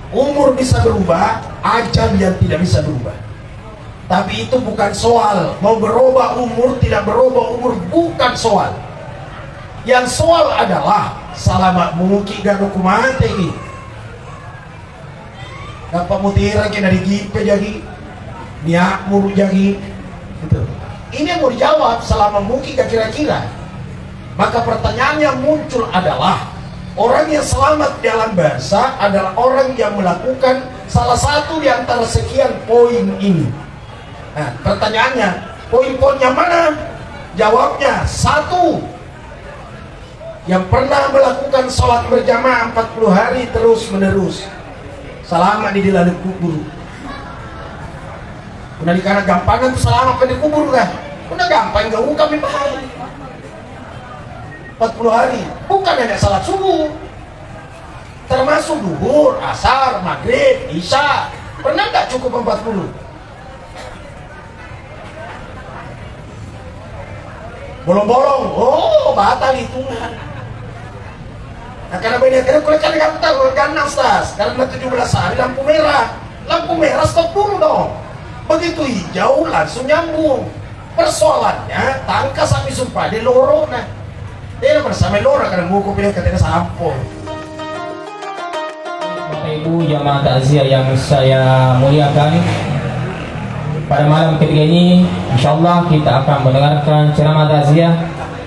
Umur bisa berubah, ajal yang tidak bisa berubah. Tapi itu bukan soal. Mau berubah umur, tidak berubah umur, bukan soal. Yang soal adalah salamat mungkin gak kumate ini. Dapat mutiara kena digipe jadi, niat muru jadi, gitu. Ini yang mau dijawab selama mungkin gak kira-kira. Maka pertanyaan yang muncul adalah, orang yang selamat di alam bahasa adalah orang yang melakukan salah satu di antara sekian poin ini. Nah, pertanyaannya, poin-poinnya mana? Jawabnya, satu, yang pernah melakukan sholat berjamaah 40 hari terus menerus selamat di dalam kubur. Udah dikana gampangan tuh selamat pada kubur kan? Udah gampang, gak kami paham. 40 hari, bukan hanya salat subuh, termasuk duhur, asar, maghrib, isya. Pernah gak cukup 40? Bolong-bolong, oh batal hitungan. Nah karena beda karena kalau kalian kamu tahu ganang stas karena 17 hari lampu merah stop dulu dong. Begitu hijau langsung nyambung. Persoalannya tangka sampai sumpah di loro nah. Dia bersama loro karena buku pilih katanya sampul. Bapak Ibu jamaah takziah yang saya muliakan, pada malam ketiga ini insyaallah kita akan mendengarkan ceramah takziah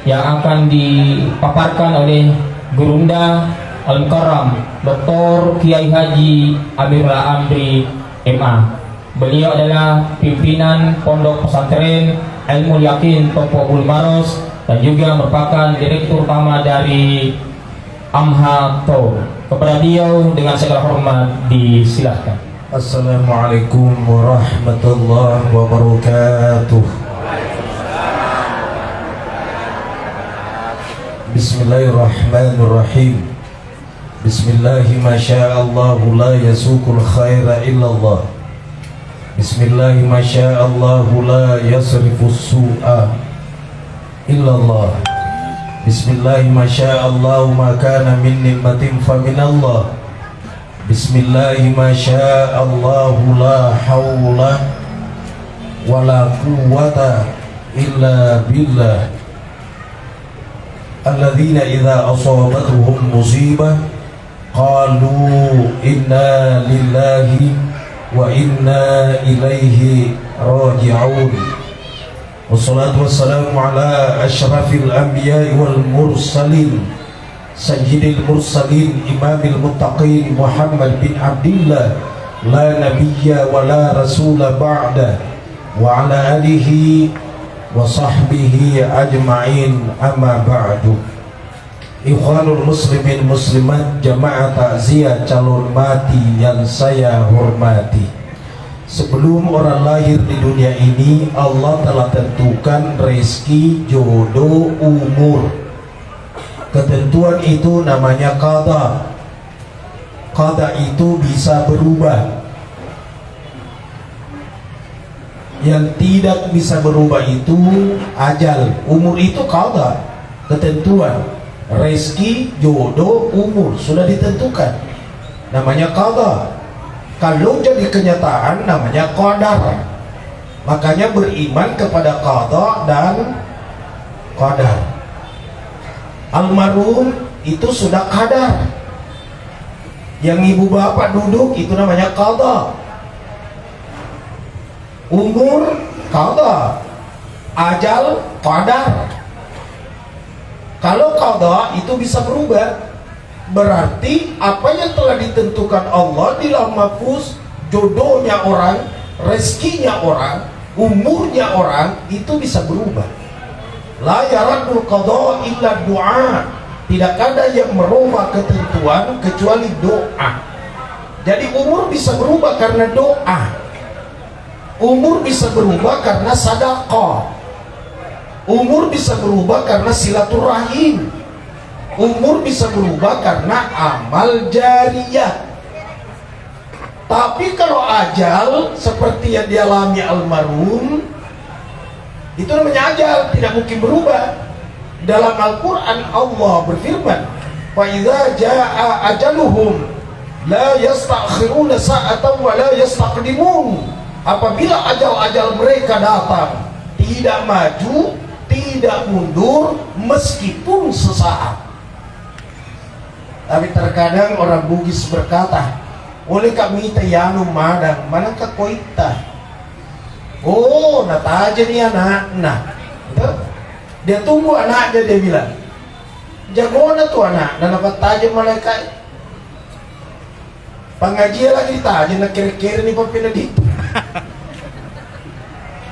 yang akan dipaparkan oleh Gurunda Al-Mukarram Dr. Kiai Haji Amirullah Amri MA. Beliau adalah pimpinan Pondok Pesantren Ilmu Yakin Topo Bulmaros dan juga merupakan direktur utama dari Amha Tor. Kepada beliau dengan segala hormat disilahkan. Assalamualaikum warahmatullahi wabarakatuh. Bismillahirrahmanirrahim. Bismillahi masya'allahu la yasukul khaira illallah. Bismillahi masya'allahu la yasrifus su'a illallah. Bismillahi masya'allahu ma kana min ni'matin fa minallah. Bismillahi masya'allahu la hawla wa la quwwata illa billah. Alladzina idza asabatuhum musibah qalu inna lillahi wa inna ilaihi raji'un. Wassalatu wassalamu ala asyrafil anbiya'i wal mursalin sayyidil mursalin imamil muttaqin Muhammad bin Abdillah la nabiyya wa la rasula ba'da wa ala alihi wa sahbihi ajma'in amma ba'du. Ikhwanul muslimin muslimat jamaah takziah calon mati yang saya hormati, sebelum orang lahir di dunia ini Allah telah tentukan rezeki, jodoh, umur. Ketentuan itu namanya qada. Qada itu bisa berubah. Yang tidak bisa berubah itu ajal. Umur itu qada, ketentuan. Rezeki, jodoh, umur sudah ditentukan, namanya qada. Kalau jadi kenyataan namanya qadar. Makanya beriman kepada qada dan qadar. Almarhum itu sudah qadar. Yang ibu bapak duduk itu namanya qada. Umur qada, ajal qadar. Kalau qada itu bisa berubah, berarti apa yang telah ditentukan Allah di lauh mahfuz, jodohnya orang, rezekinya orang, umurnya orang itu bisa berubah. La yaradul qada illa du'a. Tidak ada yang merubah ketentuan kecuali doa. Jadi umur bisa berubah karena doa. Umur bisa berubah karena sedekah. Umur bisa berubah karena silaturahim. Umur bisa berubah karena amal jariyah. Tapi kalau ajal seperti yang dialami almarhum, itu namanya ajal, tidak mungkin berubah. Dalam Al-Quran Allah berfirman, fa idza jaa ajaluhum La yastakhiruna sa'atan wa la yastaqdimun. Apabila ajal-ajal mereka datang, tidak maju, tidak mundur meskipun sesaat. Tapi terkadang orang Bugis berkata, oleh kami tayanu madang, manakah koita? Oh, nataja nih anak. Nah, itu dia tunggu anaknya, dia bilang, jago na tuh anak, dan dapat tajam malaikat. Pengajian lagi ditaja, nak kira-kira nih pampina dito.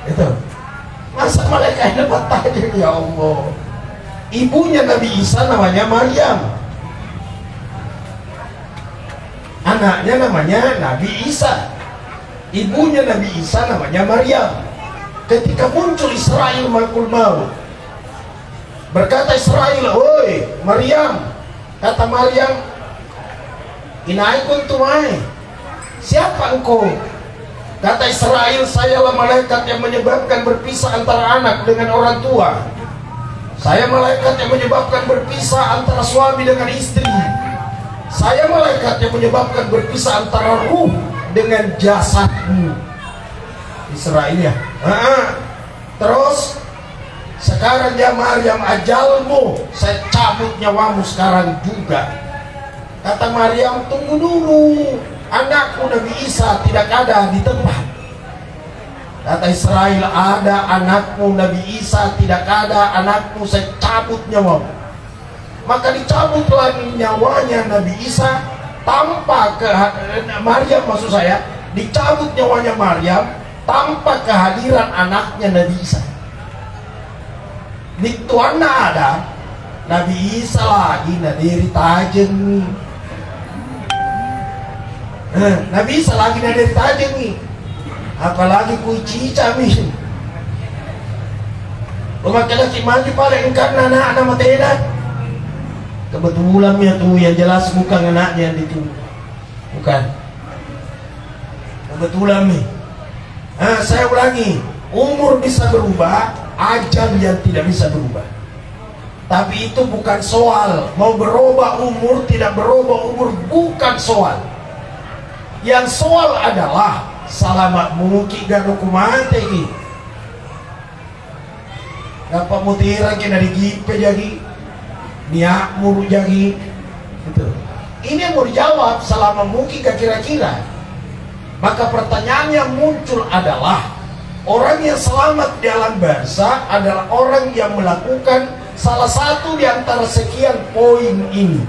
Itu masa malaikat dapat tajam, ya Allah. Ibunya Nabi Isa namanya Maryam, anaknya namanya Nabi Isa. Ibunya Nabi Isa namanya Maryam. Ketika muncul Israel Malakul Maut, berkata Israel, "Oi Maryam," kata Maryam, "Inaikun tumai, siapa engkau?" Kata Israel, "Sayalah malaikat yang menyebabkan berpisah antara anak dengan orang tua. Saya malaikat yang menyebabkan berpisah antara suami dengan istri. Saya malaikat yang menyebabkan berpisah antara ruh dengan jasadmu." Israel ya. Terus sekarang ya Maryam, ajalmu, saya cabut nyawamu sekarang juga. Kata Maryam, "Tunggu dulu, anakku Nabi Isa tidak ada di tempat." Kata Israel, "Ada anakmu Nabi Isa, tidak ada anakmu, saya cabut nyawamu." Maka dicabutlah nyawanya Nabi Isa tanpa Maryam, maksud saya, dicabut nyawanya Maryam tanpa kehadiran anaknya Nabi Isa. Di tuan ada Nabi Isa lagi nadiri tajeng nih. Nabi Isa lagi nadiri tajeng nih. Apalagi kui cica nih. Laki-laki maju paling karena anak matena. Kebetulan ya tuh yang jelas bukan anaknya yang ditunggu. Bukan. Kebetulan nih. Saya ulangi, umur bisa berubah, ajal yang tidak bisa berubah. Tapi itu bukan soal. Mau berubah umur, tidak berubah umur, bukan soal. Yang soal adalah salamat muki gano kumate ki. Dapat mutira kena digipe jadi niak muru jadi gitu. Ini mau dijawab selama mungkin kira-kira. Maka pertanyaan yang muncul adalah, orang yang selamat di alam barzah adalah orang yang melakukan salah satu di antara sekian poin ini.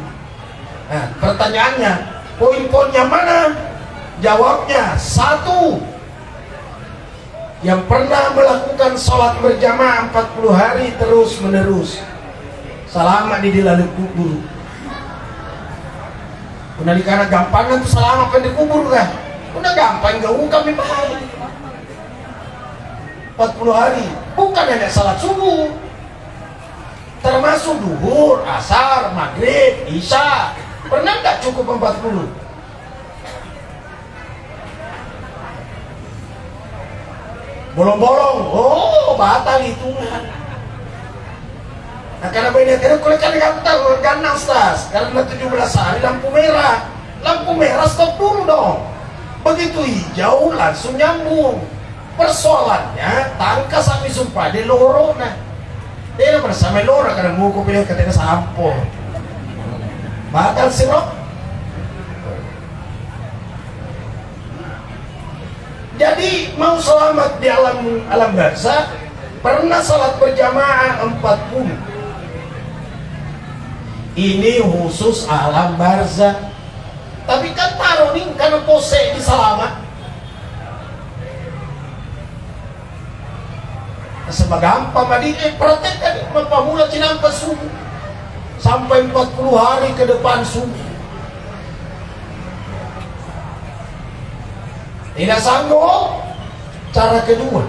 Nah, pertanyaannya, poin-poinnya mana? Jawabnya, 1, yang pernah melakukan sholat berjamaah 40 hari terus menerus, selamat di dalam kubur. Udah dikana gampangan tuh selamat di kubur kan? Udah gampang gak kami bahaya. 40 hari, bukan hanya salat subuh, termasuk duhur, asar, maghrib, isya. Pernah gak cukup 40? Bolong-bolong, oh batal hitungan. Nah karena banyak kalau kan tahu ganang stas, karena 17 hari lampu merah stop dulu dong. Begitu hijau langsung nyambung. Persoalannya tangka sampai sumpah di loro nah. Dia bersama loro karena mau ko pilih ketika sampo. Batal sirok. Jadi mau selamat di alam barzah, pernah salat berjamaah 40. Ini khusus alam barzah. Tapi kan taruh nih karena pose di selamat. Sebagaimana madi praktek kan mapamula cinampas subuh sampai 40 hari ke depan subuh. Tidak sanggup. Cara kedua,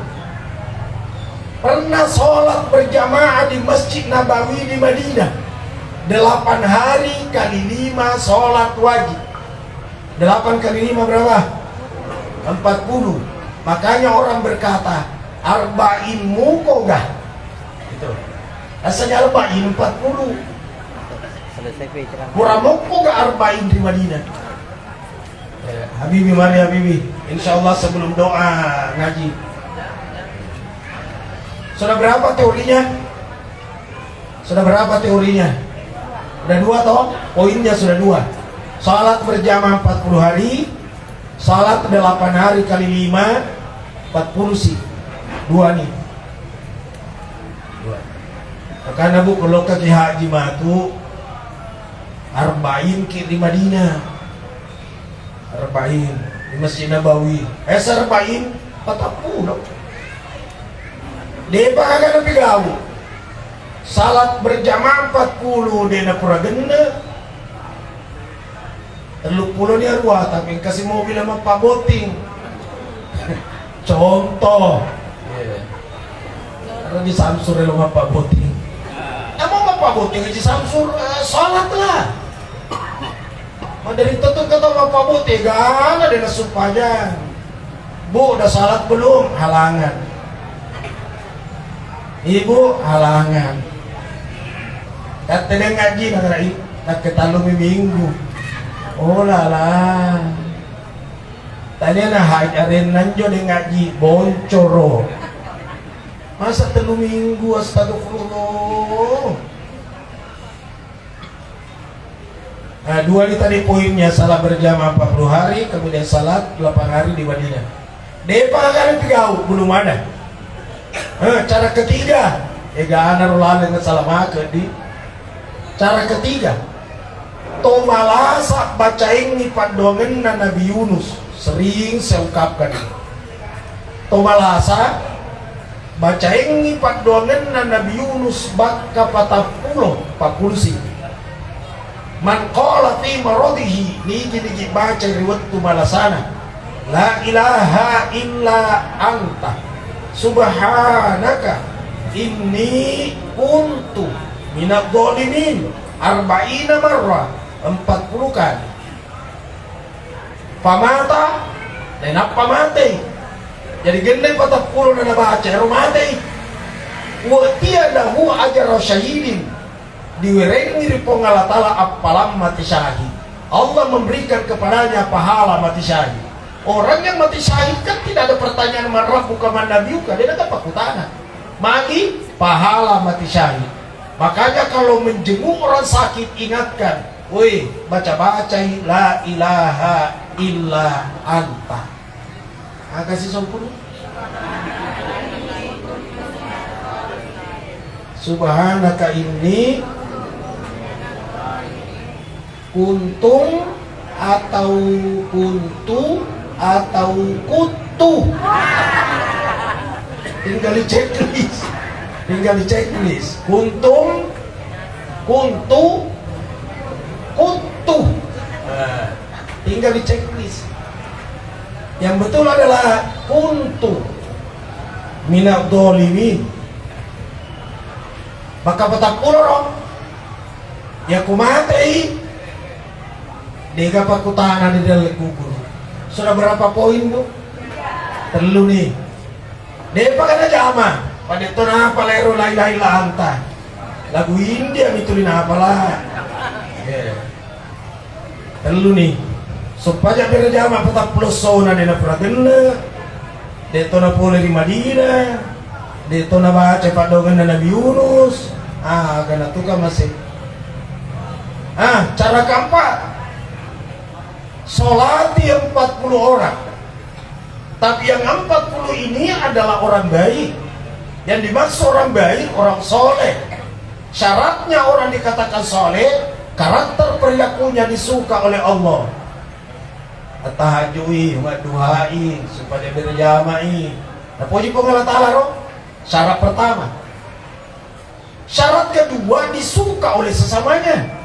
pernah sholat berjamaah di Masjid Nabawi di Madinah 8 hari kali 5 sholat wajib. 8 kali 5 berapa? 40. Makanya orang berkata arba'in mukogah itu rasanya arba'in 40 kurang mukogah arba'in di Madinah. Habibi, mari Habibi. Insya Allah sebelum doa ngaji. Sudah berapa teorinya? Sudah berapa teorinya? Sudah 2 toh? Poinnya sudah 2. Salat berjamaah 40 hari, salat 8 hari kali 5, 40 sih. 2 nih. 2. Karena bu kalau ke haji matu Arba'in di Madinah, Arba'in di Masjid Nabawi. Arba'in 40. Dia bahkan lebih gaul. Salat berjamaah 40 dia nak pura genda. 30 dia ruah tapi kasih mobil sama Pak Boting. Contoh. Karena di Samsur sama Pak Boting. Emang Pak Boting di Samsur salat lah. Dari tutup kata Bapak Bu, tega ada dengan supaya Bu, udah salat belum? Halangan. Ibu, halangan. Kata dia ngaji, nak ketalu minggu. Oh lala. Tadi nak hajarin nanjo dia ngaji, boncoro. Masa 3 minggu, astagfirullah. Nah, 2 ini tadi poinnya, salat berjamaah 40 hari, kemudian salat 8 hari di Madinah. Depa kan pigau belum ada. Cara ketiga, ana rolale dengan salamaka di. Cara ketiga, tomalasa bacain ni padongen na Nabi Yunus, sering saya ungkapkan. Tomalasa bacain ni padongen na Nabi Yunus bak kapatapulo 40 sih. Man qala fi maradihi ni gini baca riwayat tu malasana la ilaha illa anta subhanaka inni kuntu minadh dhalimin 40 marrah 40 kali. Pamata dan apa mati jadi gendeng 40 na baca mati wa tiadahu ajra syahidin diwerengi ripong Allah Ta'ala apalam mati syahid. Allah memberikan kepadanya pahala mati syahid. Orang yang mati syahid kan tidak ada pertanyaan marah bukan nabiuka, dia dapat pakutana magi pahala mati syahid. Makanya kalau menjenguk orang sakit ingatkan, woi baca-baca la ilaha illa anta. Agak sih sempurna. Subhanaka inni kuntung atau kuntu atau kutu. Tinggal di checklist. Kuntung, kuntu, kutu. Tinggal di checklist. Yang betul adalah kuntu minadh dhalimin. Maka patapuro ya kumatei dega pakutana di dalam kubur. Sudah berapa poin bu? 3 nih. Depa kan aja ama. Pada itu apa lero la ilaha illa anta. Lagu India mitulin apa lah. 3 nih. Supaya biar jama patap plus sona dena pradena. Detona pole di Madinah. Detona baca padongan Nabi Yunus. Karena itu kan masih. Cara keempat. Solati 40 orang. Tapi yang 40 ini adalah orang baik. Yang dimaksud orang baik, orang soleh. Syaratnya orang dikatakan soleh, karakter perilakunya disuka oleh Allah. Tahajui, duhai supaya berjama'i. Nah, puji Allah Ta'ala roh. Syarat pertama. Syarat kedua disuka oleh sesamanya.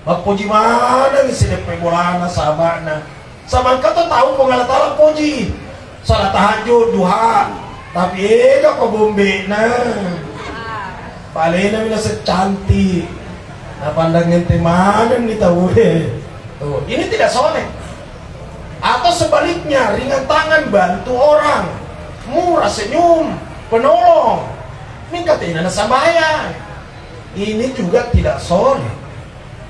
Puji mana ni sini pembolana sahabatna. Sama kata tahu pengalat Allah puji. Salat tahajud, duha. Tapi kau bombe na. Palena mina secantik. Nah pandang ente mana ni tahu Tuh, ini tidak soleh. Atau sebaliknya ringan tangan bantu orang, murah senyum, penolong. Ini katanya sambayang. Ini juga tidak soleh.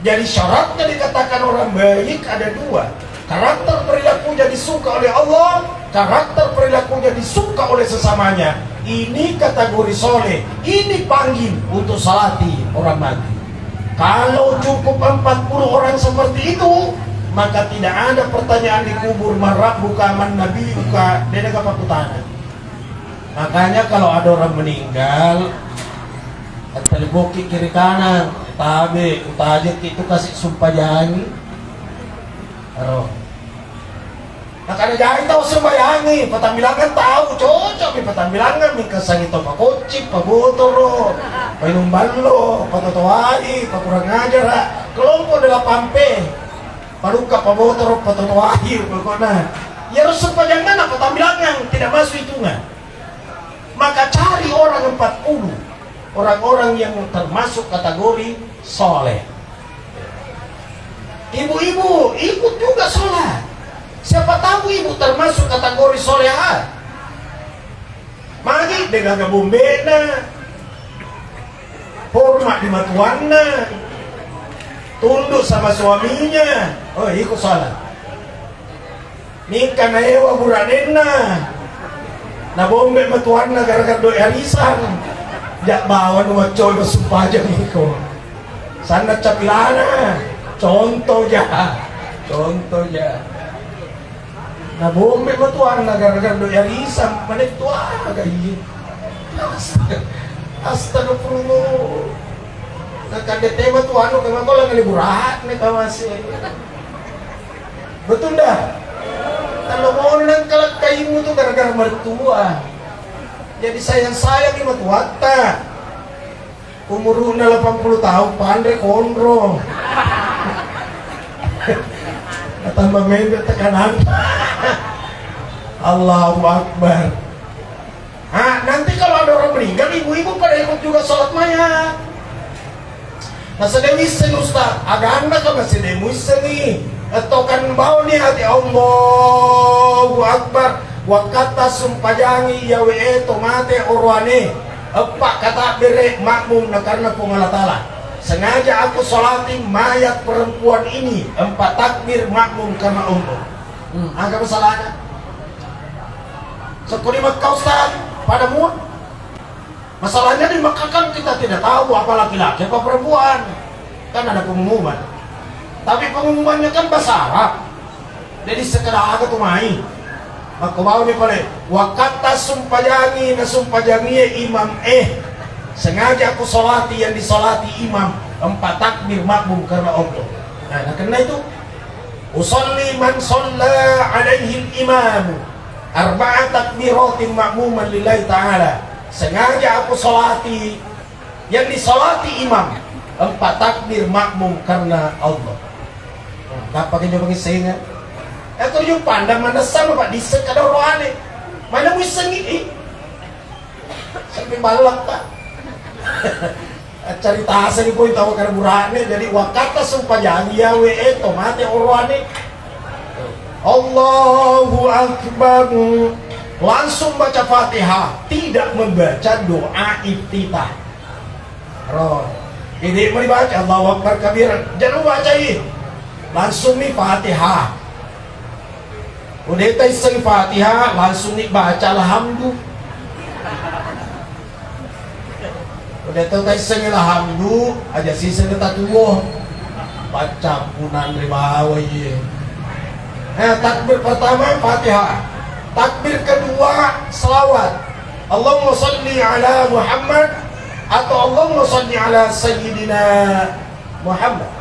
Jadi syaratnya dikatakan orang baik ada 2. karakter perilakunya disuka oleh Allah, karakter perilakunya disuka oleh sesamanya. Ini kategori soleh, ini panggil untuk salati orang mati. Kalau cukup 40 orang seperti itu, maka tidak ada pertanyaan di kubur, marab buka man nabi buka dia apa putana. Makanya kalau ada orang meninggal, terboki kiri kanan, tabe, utajik itu kasih sumpah janji. Nah karena jangan tahu sembayangi, patambilangan tahu cocok di patambilangan mingkasang itu pak kocip, pak botoro, pak inumbalo, pak totoai, pak kurang ngajar, kelompok adalah pampe, pak luka, pak botoro, pak totoai, pokoknya. Ya harus sembayangan apa patambilangan tidak masuk hitungan. Maka cari orang 40, orang-orang yang termasuk kategori soleh. Ibu-ibu ikut juga sholat. Siapa tahu ibu termasuk kategori soleha. Magi dengan gabumbena, hormat di matuanna, tunduk sama suaminya. Oh ikut sholat. Nikah na ewa buranena, na bombe matuanna gara-gara doi arisan. Jak bawa nama coy bersumpah aja ngiko. Sana capilana, contoh ya. Nah bombe matuan gara-gara doi arisan mana itu agak iya. Astagfirullah. Nah kadet matuan lo kemana kau lagi liburan nih masih. Betul dah. Kalau mau nang kalak kaimu tuh gara-gara mertua. Jadi sayang-sayang di matuata. Umurnya 80 tahun pandai kondro. Tambah mendek tekanan. Allahu Akbar. Nanti kalau ada orang meninggal, ibu-ibu pada ikut juga sholat mayat. Nah sedemikian Ustaz, aganda kan masih demuisen nih. Atau kan bau nih hati Allahu Akbar. Wakata sumpajangi yawe tomate orwane. Epak kata bere makmum na karena pengalatala. Sengaja aku sholati mayat perempuan ini 4 takbir makmum karena Allah. Agak masalahnya. Sekali Mekah Ustaz, padamu. Masalahnya di Mekah kan kita tidak tahu apa laki-laki apa perempuan. Kan ada pengumuman. Tapi pengumumannya kan bahasa Arab. Jadi sekedar agak tuh main. Maka mau nih pada wakata sumpajangi na sumpajangi imam sengaja aku solati yang disolati imam 4 takbir makmum karena Allah. Nah karena itu usolli man sholla alaihi imam 4 takbiratin makmuman lillahi ta'ala. Sengaja aku solati yang disolati imam 4 takbir makmum karena Allah. Nah pakai coba kisahnya. Atau yung pandang mana sama pak disek kada rohane. Mana mo sengi sampai balak tak. Cerita asa ni po tahu kada burane jadi wakata sumpajangi yawe tomate rohane. Allahu Akbar. Langsung baca Fatihah, tidak membaca doa iftitah. Roh. Ini mau dibaca Allahu Akbar kabiran. Jangan baca ini. Langsung nih Fatihah. Udah tahu Fatihah langsung nih baca alhamdulillah. Udah tahu alhamdulillah aja sisa kita tuh baca punan ribawa ye. Takbir pertama Fatihah. Takbir kedua selawat. Allahumma sholli ala Muhammad atau Allahumma sholli ala Sayyidina Muhammad.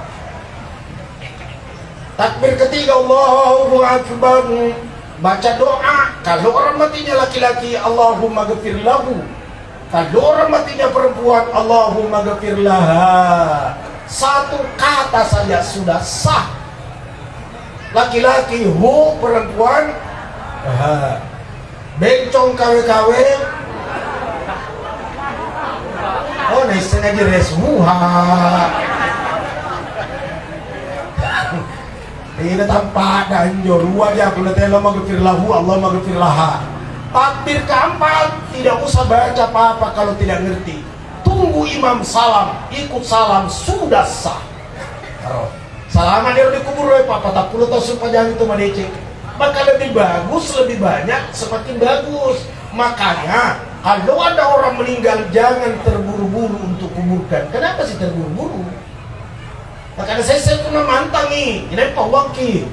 Takbir ketiga Allahu Akbar. Baca doa. Kalau orang matinya laki-laki Allahumma ghafir lahu. Kalau orang matinya perempuan Allahumma ghafir laha. 1 kata saja sudah sah. Laki-laki hu, perempuan bencong kawe-kawe. Oh nah sengaja resmuha. Tidak tampak dan dua aja kalau Allah maghfir lahu, Allah maghfir laha. Takbir keempat tidak usah baca apa-apa kalau tidak ngerti. Tunggu imam salam, ikut salam sudah sah. Selama dia dikubur oleh Pak 40 tahun sepanjang itu madece. Maka lebih bagus, lebih banyak, semakin bagus. Makanya kalau ada orang meninggal jangan terburu-buru untuk kuburkan. Kenapa sih terburu-buru? Makanya saya pernah mantang nih, ini Pak Waki.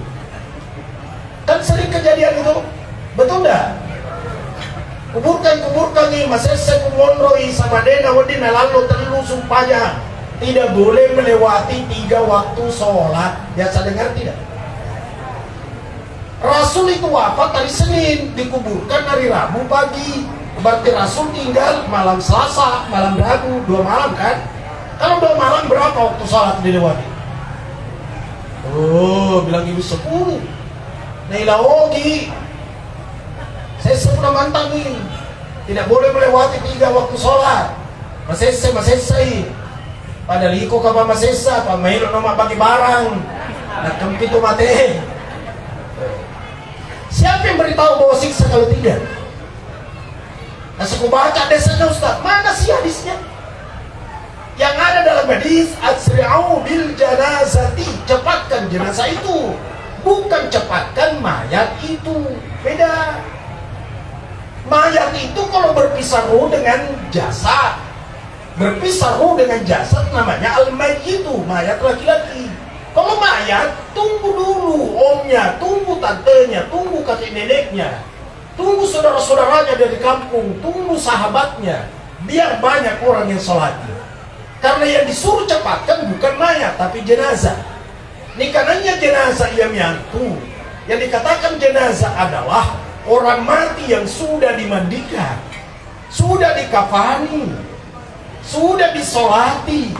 Kan sering kejadian itu, betul enggak? Kuburkan nih, masih saya kumondroi sama dena wadina lalu terlalu sumpahnya. Tidak boleh melewati 3 waktu sholat. Biasa dengar tidak? Rasul itu wafat hari Senin, dikuburkan hari Rabu pagi. Berarti Rasul tinggal malam Selasa, malam Rabu, 2 malam kan? Kalau 2 malam berapa waktu sholat dilewati? Oh, bilang ibu 10. Naila Ogi. Saya pernah mantangin. Tidak boleh melewati 3 waktu sholat. Masesai. Padahal iko ka pa masesa, pamahilo na mabagi barang. Nagkampito mate. Siapa yang beritahu bahwa siksa kalau tidak? Nasa ko baca desanya Ustaz, mana sih hadisnya? Yang ada dalam hadis, asri'u bil janazati, cepatkan jenazah itu. Bukan cepatkan mayat itu. Beda. Mayat itu kalau berpisah ruh dengan jasad, berpisah ruh dengan jasad namanya al-mayyitu, mayat laki-laki. Kalau mayat, tunggu dulu omnya, tunggu tantenya, tunggu kakek neneknya, tunggu saudara-saudaranya dari kampung, tunggu sahabatnya, biar banyak orang yang sholatnya. Karena yang disuruh cepatkan bukan mayat, tapi jenazah. Ini karenanya jenazah yang miantu. Yang dikatakan jenazah adalah orang mati yang sudah dimandikan, sudah dikafani, sudah disolati,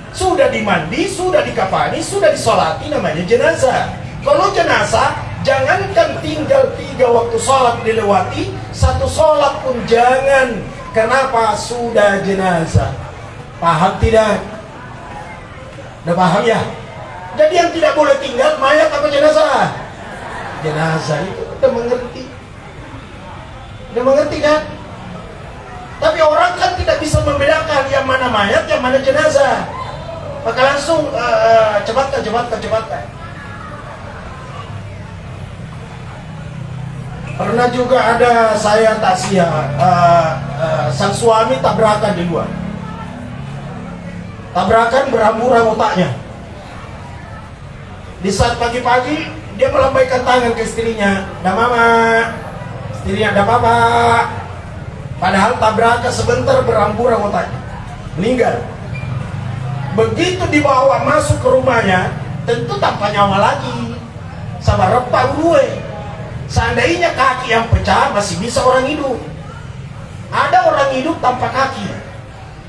sudah dimandi, sudah dikafani, sudah disolati, namanya jenazah. Kalau jenazah, jangankan tinggal 3 waktu sholat dilewati, 1 sholat pun jangan. Kenapa? Sudah jenazah. Paham tidak? Udah paham ya? Jadi yang tidak boleh tinggal mayat apa jenazah? Jenazah. Itu udah mengerti. Udah mengerti kan? Tapi orang kan tidak bisa membedakan yang mana mayat, yang mana jenazah. Maka langsung cepatkan. Pernah juga ada saya taksiah, sang suami tabrakan di luar. Tabrakan beramburan otaknya. Di saat pagi-pagi dia melambaikan tangan ke istrinya, "Dah mama." Istrinya, "Dah papa." Padahal tabrakan sebentar beramburan otaknya, meninggal. Begitu dibawa masuk ke rumahnya, tentu tanpa nyawa lagi, sama repang gue. Seandainya kaki yang pecah masih bisa orang hidup. Ada orang hidup tanpa kaki,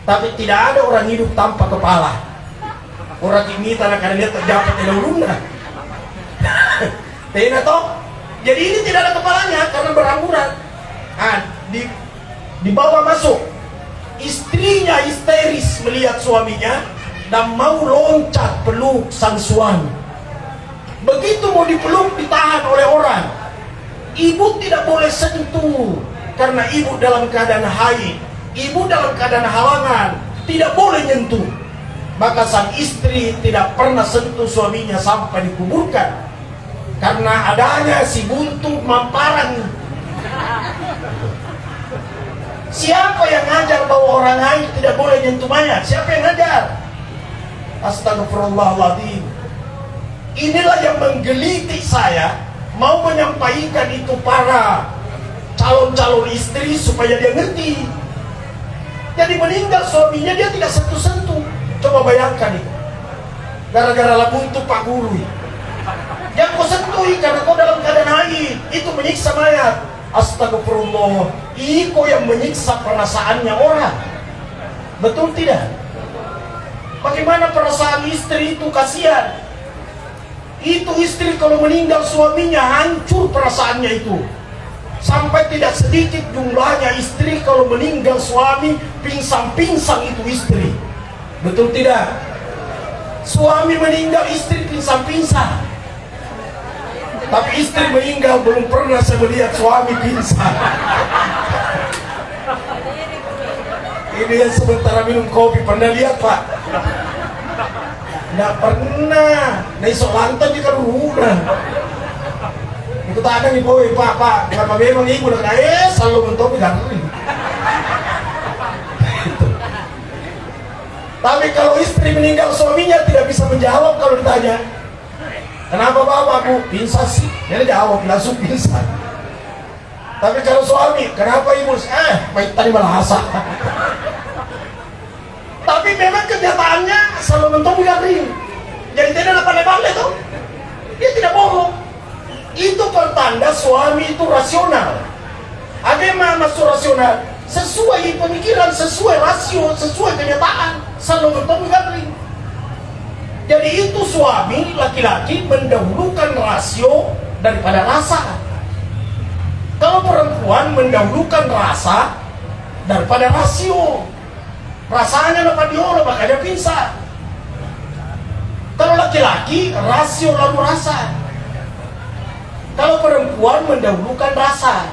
tapi tidak ada orang hidup tanpa kepala. Orang ini tanah karena dia terdapat di luruna. Tidak toh? Jadi ini tidak ada kepalanya karena beramburan. Dibawa masuk. Istrinya histeris melihat suaminya dan mau loncat peluk sang suami. Begitu mau dipeluk ditahan oleh orang. Ibu tidak boleh sentuh karena ibu dalam keadaan haid, ibu dalam keadaan halangan, tidak boleh nyentuh. Maka sang istri tidak pernah sentuh suaminya sampai dikuburkan karena adanya si buntu mamparan. Siapa yang ngajar bahwa orang haid tidak boleh nyentuh mayat? Siapa yang ngajar? Astagfirullahaladzim. Inilah yang menggelitik saya, mau menyampaikan itu para calon-calon istri supaya dia ngerti. Jadi meninggal suaminya dia tidak sentuh-sentuh. Coba bayangkan itu. Gara-gara labu itu Pak Guru. Yang kau sentuhi karena kau dalam keadaan haid, itu menyiksa mayat. Astagfirullah. Iko yang menyiksa perasaannya orang. Betul tidak? Bagaimana perasaan istri itu? Kasihan. Itu istri kalau meninggal suaminya hancur perasaannya itu. Sampai tidak sedikit jumlahnya istri kalau meninggal suami pingsang-pingsang itu istri. Betul tidak? Suami meninggal istri pingsang-pingsang. Tapi istri meninggal belum pernah saya melihat suami pingsang. Ini yang sementara minum kopi pernah lihat Pak? Nggak pernah. Nah iso lantan di karuna. Itu tak ada nih boy, pak, kenapa memang ibu nak selalu mentok ganteng. Tapi kalau istri meninggal suaminya tidak bisa menjawab kalau ditanya, kenapa bapak bu? Pingsan sih. Dia jawab langsung pingsan. Tapi kalau suami, kenapa ibu? Baik tadi bahasa. Tapi memang kenyataannya selalu mentok garing. Jadi tidak ada pandai-pandai tuh. Dia tidak bohong. Itu pertanda suami itu rasional. Ada yang masuk rasional sesuai pemikiran, sesuai rasio, sesuai kenyataan, selalu bertemu garing. Jadi itu suami laki-laki mendahulukan rasio daripada rasa. Kalau perempuan mendahulukan rasa daripada rasio. Rasanya dapat diolah makanya pingsan. Kalau laki-laki rasio lalu rasa. Kalau perempuan mendahulukan rasa.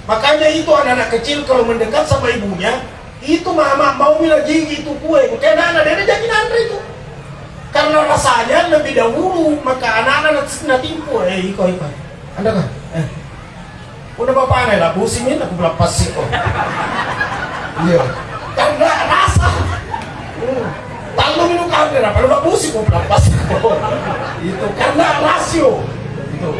Makanya itu anak-anak kecil kalau mendekat sama ibunya, itu mama mau bilang gigi itu kue, karena anak-anak jadi nanti itu. Karena rasanya lebih dahulu, maka anak-anak timpu, iko. Anda kan? Udah bapak aneh lah, pusingin aku lepas sih kok. Iya. Karena rasa. Tanggung minum kamera, kalau nggak pusing kok lepas kok. Itu karena rasio. Itu.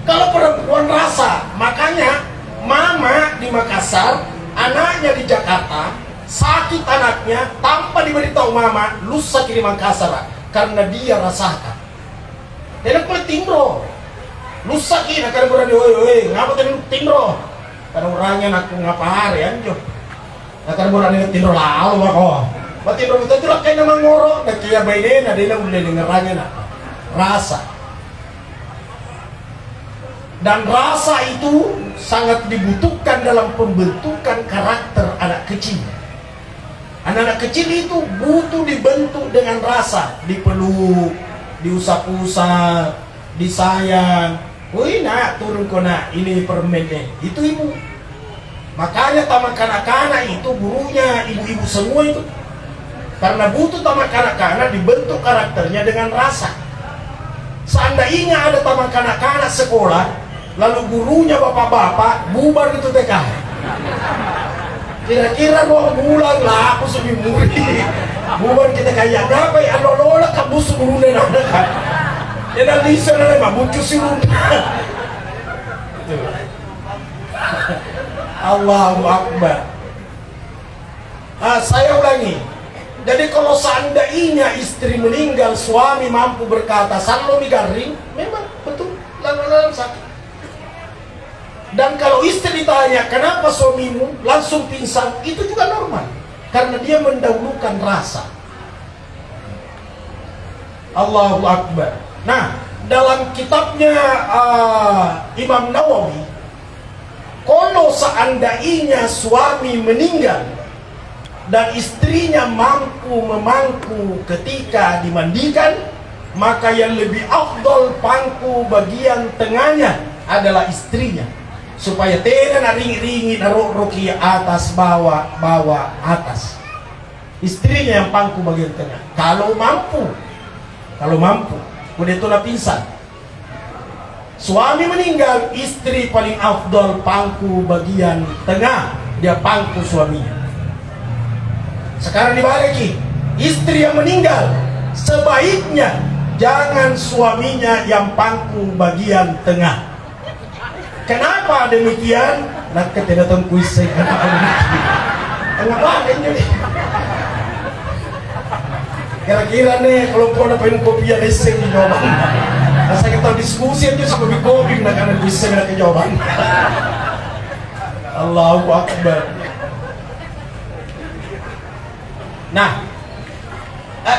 Kalau perempuan rasa, makanya mama di Makassar, anaknya di Jakarta, sakit anaknya tanpa diberitahu mama, lusa kiri Makassar karena dia rasakan. Dia kulit timbro, lusa kiri karena berani, ngapa tadi timbro? Karena orangnya nak ngapa hari anjo, karena berani timbro lalu kok. Berarti timbro itu lah kayak nama ngorok, nak kia bayi dia nak boleh dengerannya nak rasa. Dan rasa itu sangat dibutuhkan dalam pembentukan karakter anak kecil. Anak-anak kecil itu butuh dibentuk dengan rasa, dipeluk, diusap-usap, disayang. Wih nak turun kau nak, ini permennya. Itu ibu. Makanya taman kanak-kanak itu gurunya ibu-ibu semua itu. Karena butuh taman kanak-kanak dibentuk karakternya dengan rasa. Seandainya ada taman kanak-kanak sekolah, lalu gurunya bapak-bapak bubar itu TK. Kira-kira 2 bulan lah aku sudah murid. Bubar kita kayak berapa ya? Lola kamu suruh nena kan? Nena lisa nena mah muncul suruh. Allahu Akbar. Saya ulangi. Jadi kalau seandainya istri meninggal, suami mampu berkata selalu garing, memang betul lalu sakit. Dan kalau istri ditanya kenapa suamimu langsung pingsan, itu juga normal karena dia mendahulukan rasa. Allahu Akbar. Nah, dalam kitabnya Imam Nawawi, kalau seandainya suami meninggal dan istrinya mampu memangku ketika dimandikan, maka yang lebih afdal pangku bagian tengahnya adalah istrinya, supaya tidak ringi-ringi roki atas bawah atas. Istrinya yang pangku bagian tengah kalau mampu udah itu pingsan. Suami meninggal, istri paling afdal pangku bagian tengah, dia pangku suaminya. Sekarang dibalik, istri yang meninggal sebaiknya jangan suaminya yang pangku bagian tengah. Kenapa demikian? Nak ketidaktan kuis saya kenapa demikian? Kenapa ini? Kira-kira nih kalau kau dapatin kopi yang leseng di jawaban, saya kita diskusi aja sama kopi nak ada kuis saya nak jawaban. Allahu Akbar. Nah,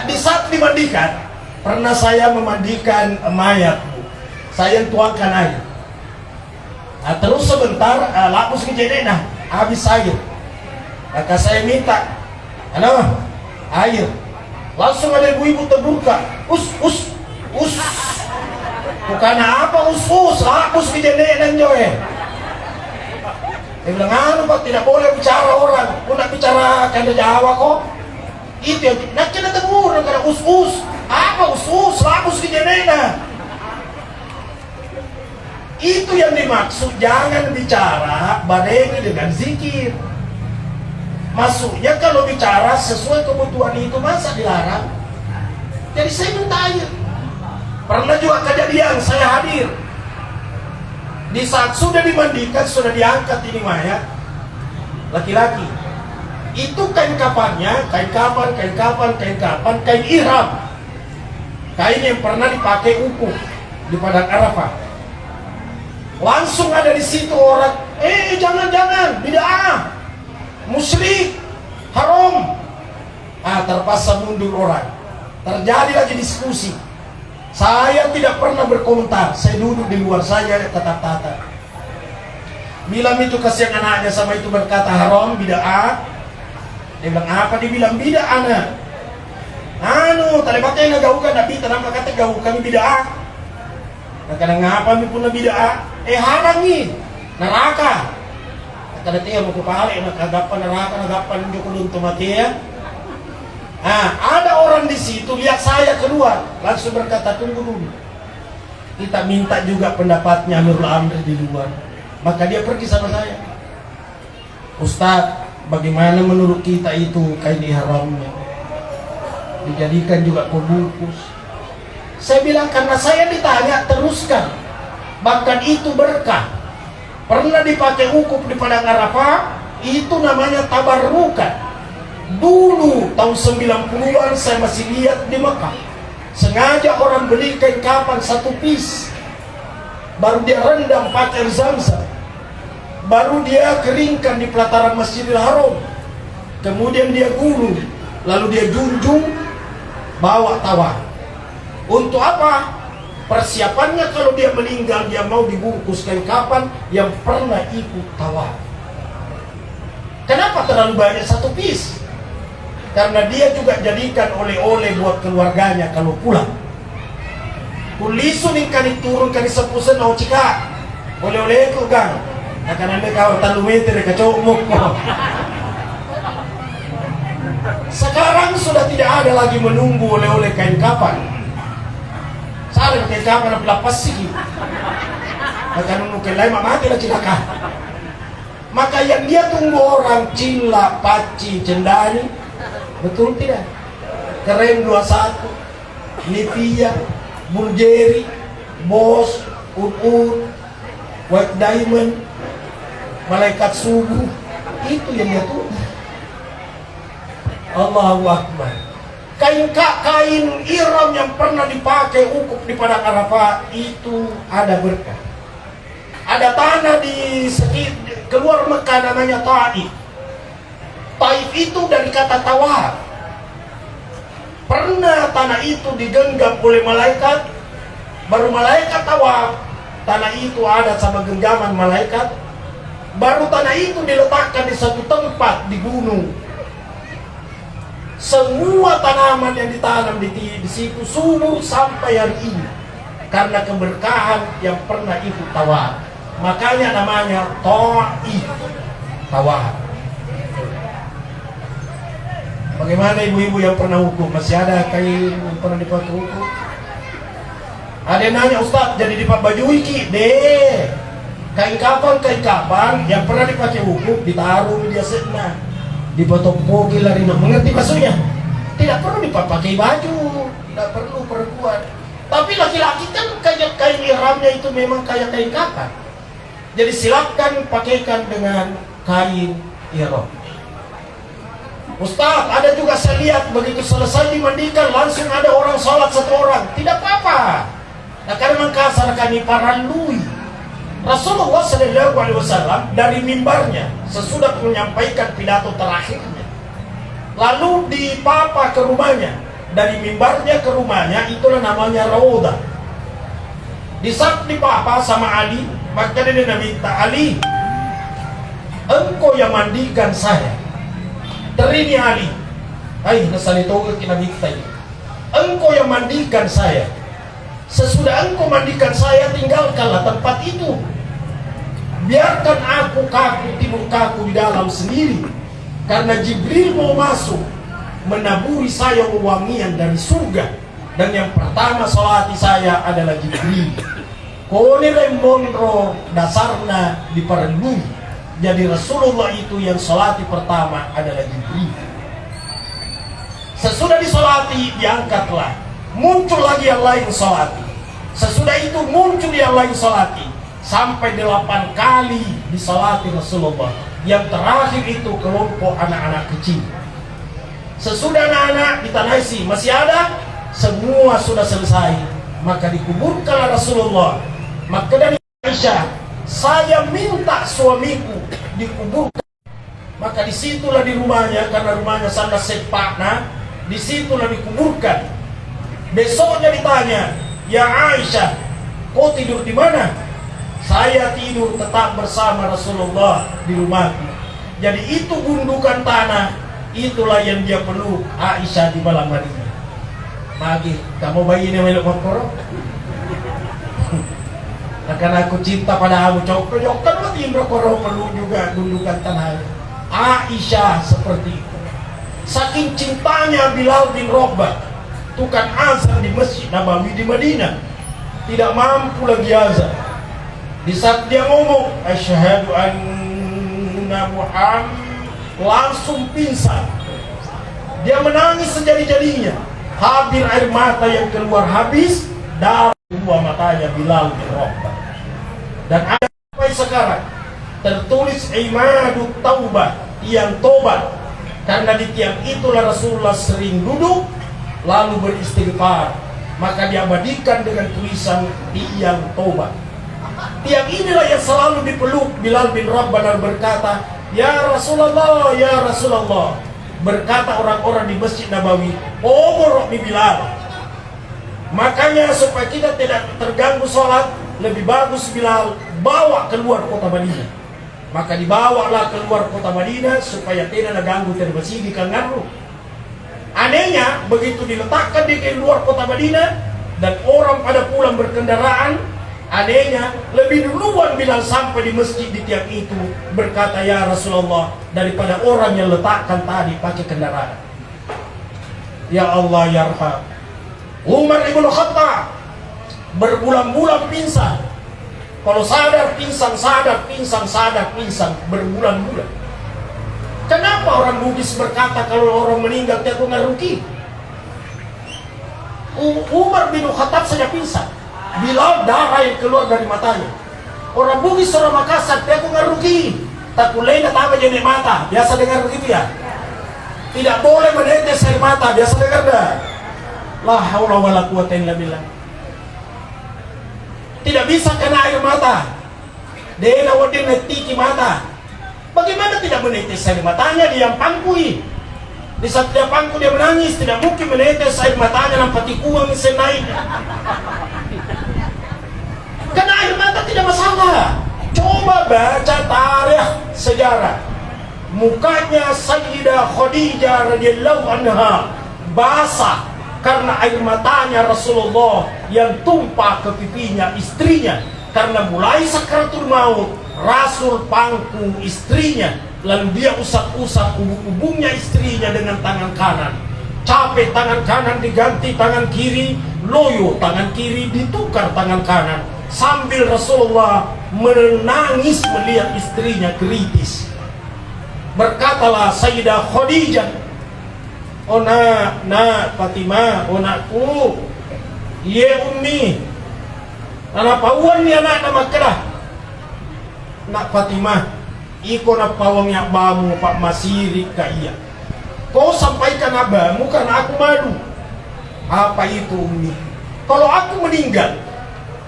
di saat dimandikan, pernah saya memandikan mayat, saya tuangkan air. Terus sebentar, lapus kejadian, habis air. Maka saya minta, air. Langsung ada ibu-ibu terbuka, us. Bukan apa us, lapus kejadian joy. Dia bilang, Pak, tidak boleh bicara orang. Kau nak bicara kanda Jawa kok. Itu yang nak kena tegur karena us-us. Apa us-us? Lapus ke jenena. Itu yang dimaksud, jangan bicara barengi dengan zikir. Maksudnya kalau bicara sesuai kebutuhan itu masa dilarang? Jadi saya bertanya. Pernah juga kejadian saya hadir. Di saat sudah dimandikan, sudah diangkat ini mayat laki-laki. Itu kain kafannya, kain kafan, kain ihram. Kain yang pernah dipakai ukuf di padang Arafah. Langsung ada di situ orang, jangan, bid'ah, musyrik, haram. Terpaksa mundur orang. Terjadi lagi diskusi. Saya tidak pernah berkomentar. Saya duduk di luar saja tatap-tatap. Bilang itu kasihan anaknya sama itu berkata haram, bid'ah. Dia bilang apa? Dia bilang bid'ah anak. Tadi pakai nagaukan nabi tanam kata gaukan bid'ah. Kadang ngapa mi pun bid'ah? Halangi neraka. Kata dia mau kupale nak agapan neraka agapan joko dunto mati ya. Ada orang di situ lihat saya keluar, langsung berkata tunggu dulu. Kita minta juga pendapatnya Amirul Amri di luar. Maka dia pergi sama saya. Ustaz, bagaimana menurut kita itu kain ihramnya? Dijadikan juga pembungkus. Saya bilang karena saya ditanya teruskan. Bahkan itu berkah. Pernah dipakai ukuf di padang Arafah, itu namanya tabarrukan. Dulu tahun 90-an saya masih lihat di Mekah. Sengaja orang beli kain kafan satu piece. Baru dia rendam pakai air Zam-Zam. Baru dia keringkan di pelataran Masjidil Haram. Kemudian dia gulung, lalu dia junjung, bawa tawaf. Untuk apa? Persiapannya kalau dia meninggal, dia mau dibungkus kain kafan yang pernah ikut tawaf. Kenapa terlalu banyak satu piece? Karena dia juga jadikan oleh-oleh buat keluarganya kalau pulang. Kulisu nih kan diturunkan di sepusen mau cika. Oleh-oleh itu gang. Akan anda kau talu meter kacomok. Sekarang sudah tidak ada lagi menunggu oleh-oleh kain kafan. Saling kain kafan lepas sih. Akan nunggu lain mati lah cilaka. Maka yang dia tunggu orang Cila, Paci, Cendani, betul tidak? Keren 21, Nivea, Bulgari, Boss, Ur, White Diamond, Malaikat Subuh, itu yang dia tunggu. Allahu Akbar. Kain ihram yang pernah dipakai ukuf di padang Arafah itu ada berkah. Ada tanah di keluar Mekah namanya Taif. Taif itu dari kata tawaf. Pernah tanah itu digenggam oleh malaikat. Baru malaikat tawaf, tanah itu ada sama genggaman malaikat. Baru tanah itu diletakkan di satu tempat di gunung. Semua tanaman yang ditanam di situ subur sampai hari ini karena keberkahan yang pernah ikut tawaf. Makanya namanya Taif, tawaf. Bagaimana ibu-ibu yang pernah hukum? Masih ada kain yang pernah dipakai hukum? Ada yang nanya, Ustaz, jadi dipakai baju iki? Deh, kain kapan yang pernah dipakai hukum ditaruh di asetna, dipotong-potong lari. Mengerti maksudnya? Tidak perlu dipakai baju, tidak perlu perempuan. Tapi laki-laki kan kain ihramnya itu memang kayak kain kapan. Jadi silakan pakaikan dengan kain ihram. Ustaz, ada juga saya lihat begitu selesai dimandikan langsung ada orang sholat satu orang. Tidak apa-apa. Nah, karena kasar kami para lui. Rasulullah SAW dari mimbarnya sesudah menyampaikan pidato terakhirnya, lalu dipapa ke rumahnya. Dari mimbarnya ke rumahnya itulah namanya Raudah. Di saat dipapa sama Ali, maka dia minta, Ali, engkau yang mandikan saya. Terini Ali, nasalito kinabitay. Engkau yang mandikan saya. Sesudah engkau mandikan saya, tinggalkanlah tempat itu. Biarkan aku kaku tidur kaku di dalam sendiri. Karena Jibril mau masuk menaburi saya wewangian dari surga, dan yang pertama salati saya adalah Jibril. Kone rembonro dasarna di parembumi. Jadi Rasulullah itu yang salati pertama adalah Jibril. Sesudah disolati diangkatlah, muncul lagi yang lain salati. Sesudah itu muncul yang lain salati, sampai 8 kali disolati Rasulullah. Yang terakhir itu kelompok anak-anak kecil. Sesudah anak-anak ditanasi masih ada, semua sudah selesai, maka dikuburkanlah Rasulullah. Maka dari Aisyah, saya minta suamiku dikuburkan. Maka disitulah di rumahnya, karena rumahnya sana sepakna, disitulah dikuburkan. Besoknya ditanya, ya Aisyah, kau tidur di mana? Saya tidur tetap bersama Rasulullah di rumahku. Jadi itu gundukan tanah, itulah yang dia peluk Aisyah di malam harinya. Magi, kamu bayi ini meluk makoro? Karena aku cinta pada kamu, cokok-cokok mati Indro-koro perlu juga gundukan tanah. Aisyah seperti itu. Saking cintanya Bilal bin Rabah, tukang azan di Masjid Nabawi di Madinah, tidak mampu lagi azan. Di saat dia ngomong asyhadu anna Muhammad, langsung pingsan. Dia menangis sejadi-jadinya. Habis air mata yang keluar habis, darah dua matanya Bilal bin Rabah. Dan ada sampai sekarang tertulis imadut taubah, tiang tobat. Karena di tiang itulah Rasulullah sering duduk lalu beristighfar, maka diabadikan dengan tulisan tiang tobat. Tiang inilah yang selalu dipeluk Bilal bin Rabah dan berkata, ya Rasulullah, ya Rasulullah. Berkata orang-orang di Masjid Nabawi, oh Bilal. Makanya supaya kita tidak terganggu sholat, lebih bagus Bilal bawa keluar kota Madinah. Maka dibawalah keluar kota Madinah supaya tidak terganggu terbesi di kangaru. Anehnya begitu diletakkan di luar kota Madinah dan orang pada pulang berkendaraan, anehnya lebih duluan Bilal sampai di masjid di tiang itu, berkata ya Rasulullah, daripada orang yang letakkan tadi pakai kendaraan. Ya Allah ya Rahman. Umar ibn Khattab berbulan-bulan pingsan. Kalau sadar pingsan, sadar pingsan, sadar pingsan, berbulan-bulan. Kenapa orang Bugis berkata kalau orang meninggal dia nggak rugi? Umar bin Khattab saja pingsan, Bilal darah yang keluar dari matanya. Orang Bugis, orang Makassar dia nggak rugi. Tak boleh apa jadi mata, biasa dengar begitu ya. Tidak boleh menetes air mata, biasa dengar dah. La haula wala quwata illa billah. Tidak bisa kena air mata. Dena wadin netiki mata. Bagaimana tidak menetes air matanya? Dia yang pangkui. Di saat dia pangku dia menangis, tidak mungkin menetes air matanya nampak tikuang senai. Kena air mata tidak masalah. Coba baca tarikh sejarah. Mukanya Sayyidah Khadijah radhiyallahu anha basah karena air matanya Rasulullah yang tumpah ke pipinya istrinya. Karena mulai sakaratul maut, Rasul pangku istrinya, lalu dia usap-usap ubung-ubungnya istrinya dengan tangan kanan. Capek tangan kanan diganti tangan kiri, loyo tangan kiri ditukar tangan kanan. Sambil Rasulullah menangis melihat istrinya kritis. Berkatalah Sayyidah Khadijah, oh nak Fatimah, oh nakku, ye ummi, anak pauan ni anak nama kedah. Nak Fatimah, iko na pawang yak bamu pak masiri ka iya. Kau sampaikan abamu karena aku malu. Apa itu ummi? Kalau aku meninggal,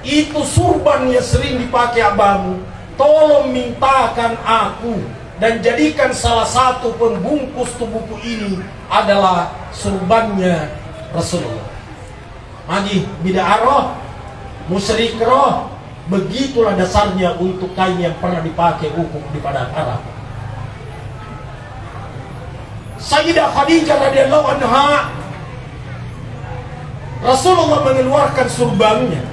itu surban yang sering dipakai abamu, tolong mintakan aku dan jadikan salah satu pembungkus tubuhku ini adalah surbannya Rasulullah. Haji bid'ah musyrik roh, begitulah dasarnya untuk kain yang pernah dipakai ukuk di padang Arab. Sayyidah Khadijah radhiyallahu anha, Rasulullah mengeluarkan surbannya,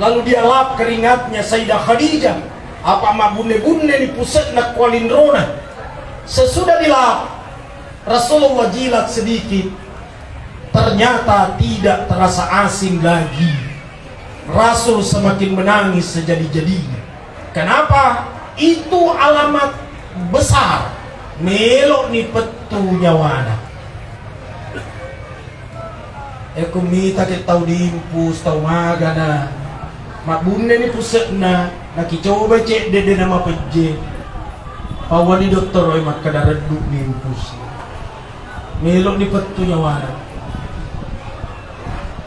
lalu dia lap keringatnya Sayyidah Khadijah. Apa mak bunde-bunde di pusat nak kualindrona. Sesudah dilap, Rasulullah jilat sedikit, ternyata tidak terasa asing lagi. Rasul semakin menangis sejadi-jadinya. Kenapa? Itu alamat besar melok ni petu nyawana. Aku minta kita tahu diimpus, tahu magana. Mak bunda ni pusat na, nakicoba cek dede nama peje. Pawan ni doktor oi mak kada reduk diimpus. Melok ni petu nyawana.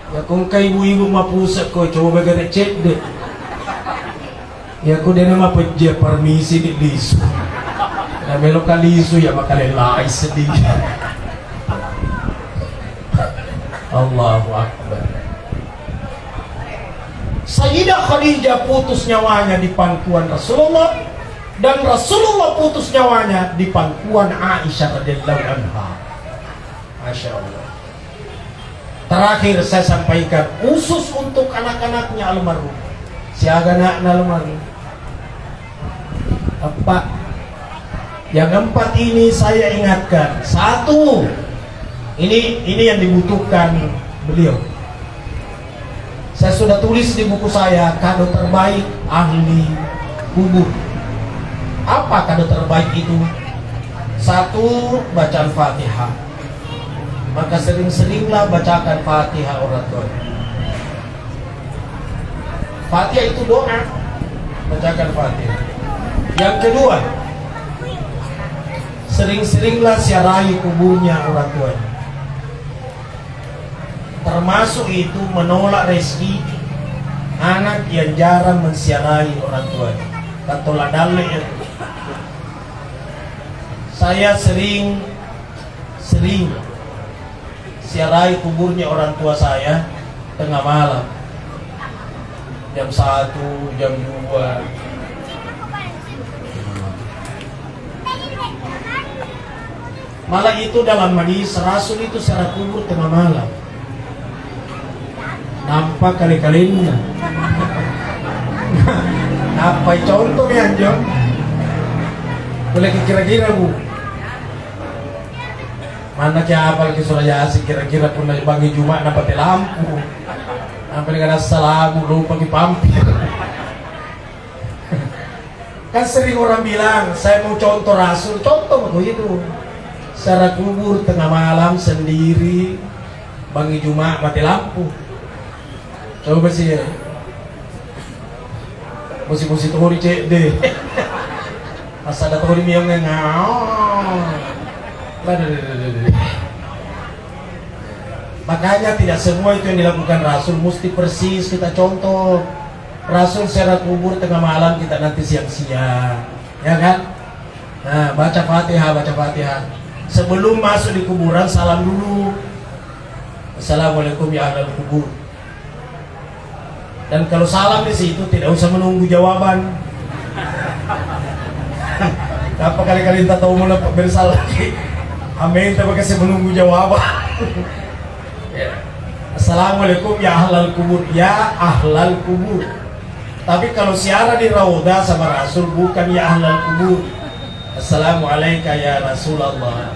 Ya kung kay ibu-ibu mapusat ko, coba gana cek deh. Ya ko din nama peje permisi di lisu. Na melok ka lisu ya makalelai sedih. Allahu Akbar. Sayyidah Khadijah putus nyawanya di pangkuan Rasulullah, dan Rasulullah putus nyawanya di pangkuan Aisyah radhiyallahu anha. Masya Allah. Terakhir saya sampaikan khusus untuk anak-anaknya almarhum, siaga anak almarhum. Apa? Yang keempat ini saya ingatkan. Satu, ini yang dibutuhkan beliau. Saya sudah tulis di buku saya, kado terbaik ahli kubur. Apa kado terbaik itu? Satu, bacaan Fatihah. Maka sering-seringlah bacakan Fatihah orang tua. Fatihah itu doa, bacakan Fatihah. Yang kedua, sering-seringlah siarahi kuburnya orang tua. Termasuk itu menolak rezeki anak yang jarang mensiarahi orang tua. Katola dalek. Saya sering siarahi kuburnya orang tua saya tengah malam, jam 1, jam 2. Malah itu dalam hadis Rasul itu secara kubur tengah malam. Nampak kali-kalinya. Apa contohnya John? Boleh kira-kira Bu? Mana kaya apal ke surah Yasin kira-kira pun bagi Jumat dapat lampu. Sampai dengan assalamu lupa pampir. Kan sering orang bilang saya mau contoh Rasul, contoh begitu. Secara kubur tengah malam sendiri, bagi Jumat mati lampu. Coba sih ya. Musi-musi tuh di cek deh. Masa ada tuh di miang ngau. Makanya tidak semua itu yang dilakukan Rasul mesti persis kita contoh. Rasul secara kubur tengah malam, kita nanti siang-siang, ya kan? Nah, baca Fatihah. Sebelum masuk di kuburan salam dulu. Assalamualaikum ya ahlal kubur. Dan kalau salam di situ tidak usah menunggu jawaban. Apa kali-kali tak tahu mulai bersalah lagi. Amin, tak pakai menunggu jawaban. Assalamualaikum ya ahlal kubur, ya ahlal kubur. Tapi kalau siara di Raudah sama Rasul bukan ya ahlal kubur. Assalamualaikum ya Rasulullah.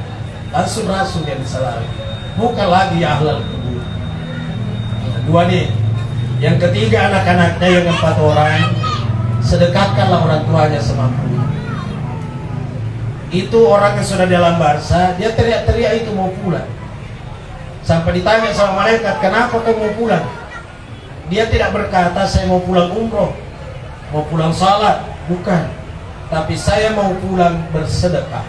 Langsung Rasul yang salam. Bukan lagi ya ahlal kubur. Dua nih. Yang ketiga anak-anaknya yang 4 orang, sedekahkanlah orang tuanya semampunya. Itu orang yang sudah dalam barza, dia teriak-teriak itu mau pulang. Sampai ditanya sama malaikat, kenapa kau mau pulang? Dia tidak berkata saya mau pulang umroh, mau pulang salat, bukan. Tapi saya mau pulang bersedekah.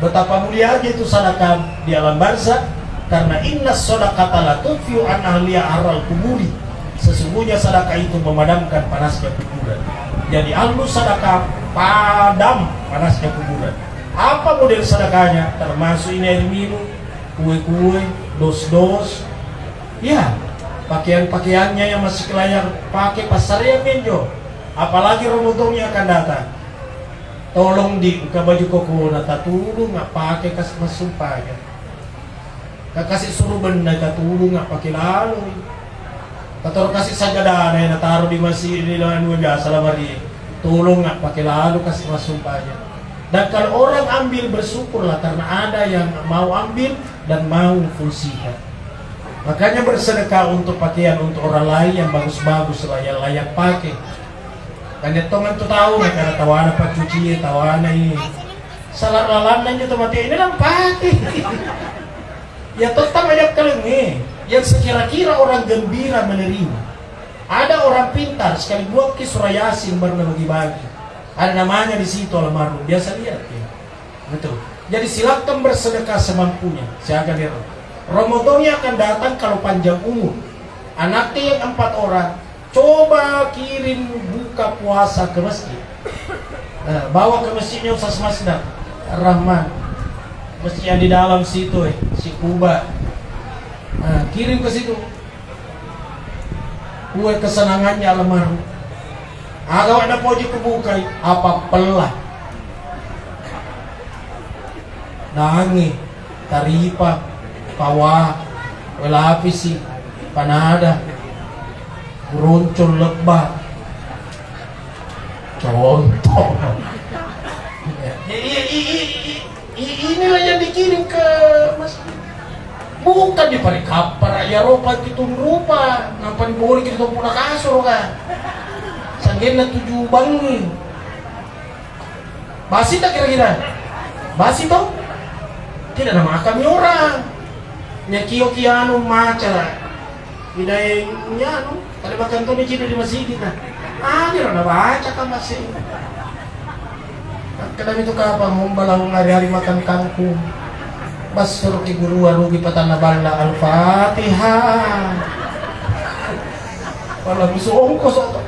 Betapa mulia aja itu sedekah di alam barza, karena inna shadaqata la tudfi'u an ahliya arral kuburi. Sesungguhnya sedekah itu memadamkan panasnya kuburan. Jadi almu sedekah padam panasnya kuburan. Apa model sedekahnya? Termasuk ini air minum, kue-kue, dos-dos. Ya, pakaian-pakaiannya yang masih layak pakai pasar ya menjo. Apalagi Ramadannya akan datang. Tolong di buka baju koko nata tulu nggak pakai kasih masuk pakai. Kasih suruh benda tulu nggak pakai lalu. Atau kasih saja dana yang taruh di masjid di dalam biasa lah mari. Tolong nggak pakai lalu kasih masuk aja. Dan kalau orang ambil, bersyukurlah karena ada yang mau ambil dan mau fungsikan. Makanya bersedekah untuk pakaian untuk orang lain yang bagus-bagus lah, yang layak pakai. Dan dia tongan tuh tahu nih karena tawana pak cuci, tawana ini salah lalan itu mati ini lah pakai. Ya tetap aja kalian nih yang sekira-kira orang gembira menerima. Ada orang pintar sekali buat ke surah Yasin baru bagi-bagi. Ada namanya di situ almarhum, biasa lihat ya. Betul. Jadi silakan bersedekah semampunya. Saya akan lihat. Ramadannya akan datang kalau panjang umur. Anaknya yang 4 orang, coba kirim buka puasa ke masjid. Bawa ke masjidnya Ustaz Masdar Rahman. Masjid yang di dalam situ si Kuba. Kirim ke situ. Kue kesenangannya almarhum. Agak ada poji kebukai apa pelah nangi taripa pawa welapisi panada beruncul lebah contoh. Inilah yang dikirim ke masjid, bukan di pari kapar ya ropa itu rupa nampak boleh kita punya kasur kan sanggena 7 bangi basi tak kira-kira basi toh tidak ada makan orang nyakio kiano maca bidayanya anu tadi makan tuh di masjid kita dia ada baca kan masih kadang itu kapan membalang hari-hari makan kangkung bas suruh ki guru rugi patana bala al-fatihah kalau bisa ongkos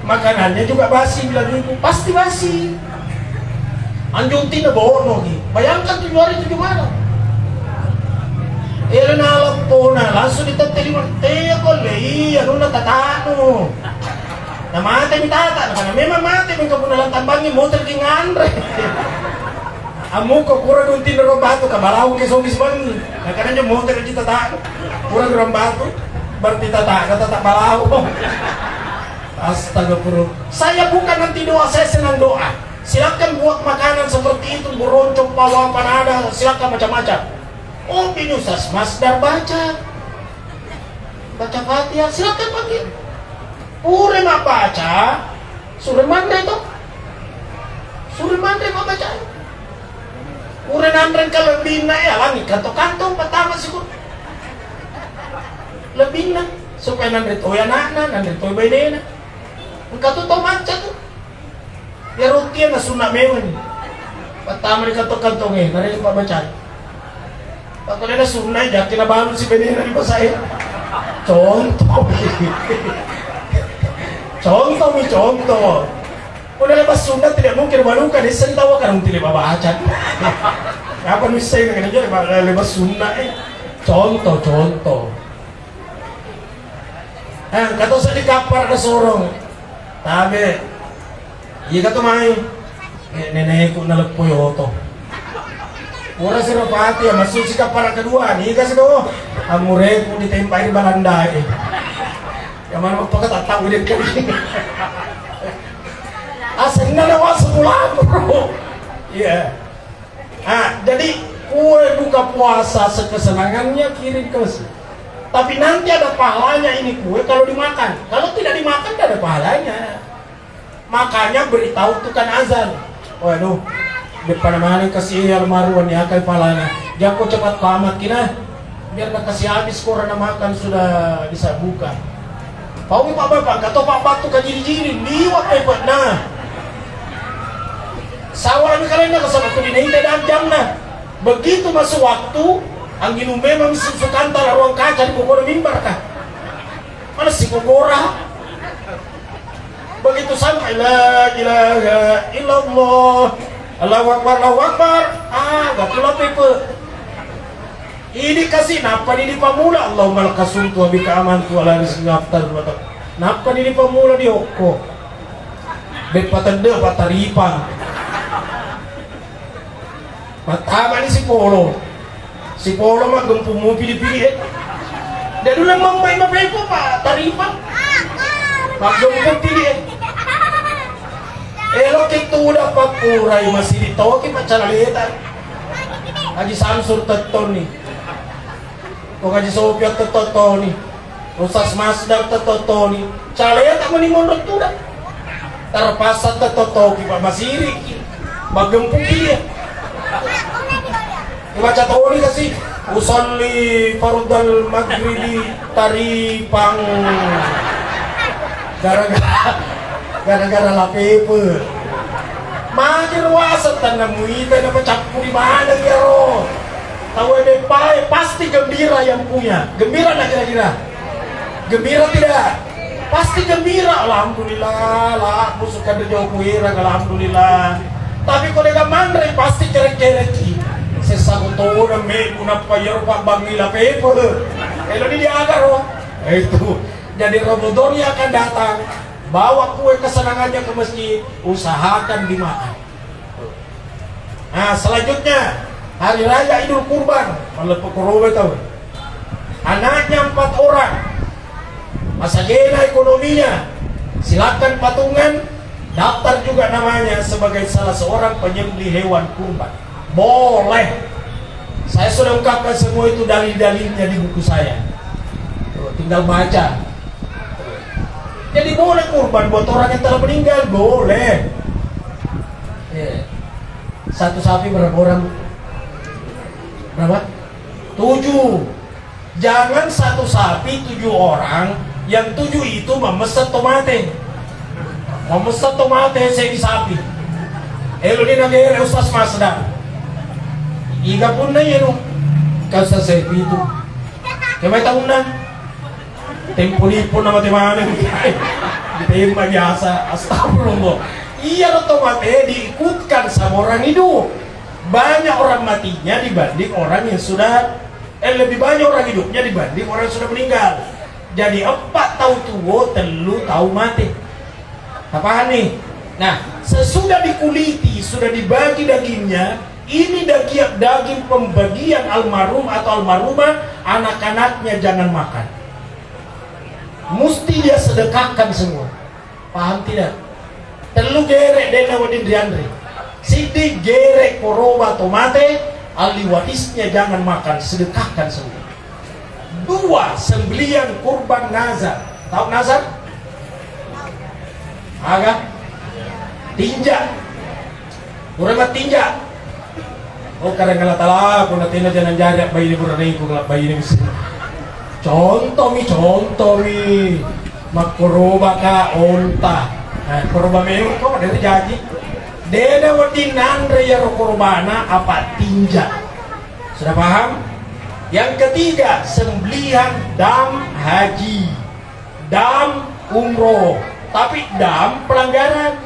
makanannya juga basi bilang ibu pasti basi anjung tina bono gitu. Bayangkan 7 hari 7 malam alam pona langsung diteteli kole iya nuna tatano na mate mi tata karena memang mate mi kapunalan tambangi motor di ngandre amu ko kurang unti na batu kabalau ke sogis bangi na kananya motor di tata kurang batu berarti tata balau. Astagfirullah. Saya bukan nanti doa, saya senang doa. Silakan buat makanan seperti itu, beroncong, pawang, panada, silakan macam-macam. Oh, ini Ustaz Masdar baca Fatihah, silakan panggil. Ure mak baca, Surah Mandre itu. Surah Mandre mak baca. Ure nandren kalau lebih ya langi kantong-kantong pertama sih kur. Lebih na supaya nandre toya nana, nandre toya bedena. Engkau tuh tomat tuh, ya rutin na sunnah mewan. Pertama di kantong-kantongnya, nari pak baca. Pak kalau ada sunnah, jadi na bangun si bedena di saya. Contoh, contoh. Udah lepas sunnah tidak mungkin balukan, desen tahu kan tidak baca. Apa misalnya dengan aja lepas sunnah contoh. Kata saya di kapar ada sorong. Tabe, iya kata main, nenekku nalepoy oto. Ora si Rapati, masuk si kapar kedua, nih kasih doh. Amureku ditempai di balandai. Yang mana magpakatatang ulit kami. Asal na nawa sebulan bro. Iya. Jadi kue buka puasa sekesenangannya kirim ke masjid. Tapi nanti ada pahalanya ini kue kalau dimakan. Kalau tidak dimakan tidak ada pahalanya. Makanya beritahu tukang azan. Waduh, depan mana kasih almarhum ya kai pahalanya. Jangan kau cepat pamat kina. Biar nak kasih habis korang makan sudah bisa buka. Pau pak bapak, kata pak batu kajiri-jiri liwat lepat nah. Sawah ni kalian nak sama tu dinahita dan jam nah. Begitu masuk waktu, angin memang sukantal ruang kaca di pokok mimbar kah? Mana si kokora? Begitu sampai la ilaha illallah, Allahu akbar, Allahu akbar. Gak pula pepe. Ini kasih napa ini pamula Allahumma lakasuntu wa bika amantu ala rizki aftar. Napa ini pamula di oko? Bepatende pataripang. Matama ni si Polo. Si Polo mah gempu mo pilih-pilih Dan ulang mamay mabay po pa, taripan. Maggempu pilih Lo kito itu udah papurai masih ditoki pacara lihat. Haji Samsur tetoni. Kok Haji Sofia tetoni. Ustaz Masdar tetoni. Caleta meni mondok tuh dah. Terpasat tetotoki Pak Masiri. Bagempuk dia. Dibaca toni kasih. Usolli farudal maghribi taripang. Gara-gara lapepe. Makin wasat tanah muita na pacakpu di mana ya roh. Tahu pai pasti gembira yang punya. Gembira nak kira-kira? Gembira tidak? Pasti gembira. Alhamdulillah lah. Musuhkan dia jauh kuira. Alhamdulillah. Tapi kalau dia mandre pasti kerek-kerek. Sesaguto na me kuna payar pak bangi lapepe. Kalau dia agar roh. Itu. Jadi Ramadan yang akan datang. Bawa kue kesenangannya ke masjid, usahakan dimakan. Nah, selanjutnya hari raya Idul Kurban, malah pekorobe tahu. Anaknya 4 orang, masa gena ekonominya, silakan patungan, daftar juga namanya sebagai salah seorang penyembelih hewan kurban. Boleh. Saya sudah ungkapkan semua itu dalil-dalilnya di buku saya. Tinggal baca. Jadi boleh kurban buat orang yang telah meninggal, boleh. Satu sapi berapa orang? Berapa? 7. Jangan satu sapi 7 orang, yang 7 itu memeset tomate. Memeset tomate saya di sapi. Elo ni nagere Ustaz Masdar. Iga pun na yun. Kasi sa itu. Kaya tahun na. Tempo-lipo na mati-mana. Diterima biasa. Astagfirullah. Iya tomate diikutkan sama orang hidup. Banyak orang matinya dibanding orang yang sudah lebih banyak orang hidupnya dibanding orang yang sudah meninggal. Jadi 4 tahu tua, 3 tahu mati. Apaan nih? Nah, sesudah dikuliti, sudah dibagi dagingnya, ini daging pembagian almarhum atau almarhumah, anak-anaknya jangan makan. Mesti dia sedekahkan semua. Paham tidak? Telu gerek dena wadin diandre. Sidi gerek koroba tomate, ahli warisnya jangan makan, sedekahkan semua. 2, sembelian kurban nazar. Tahu nazar? Agak? Tinja. Kurang tinja. Oh kadang-kadang talah, kung natin na dyan ang jarak, bayi ni Buranay, kung bayi ni Mr. Contoh mi makuroba ka onta. Nah, kuroba meyo ko dari janji. Deda wadin nandre ya kurbana apa tinja. Sudah paham? Yang ketiga, sembelihan dam haji. Dam umroh. Tapi dam pelanggaran.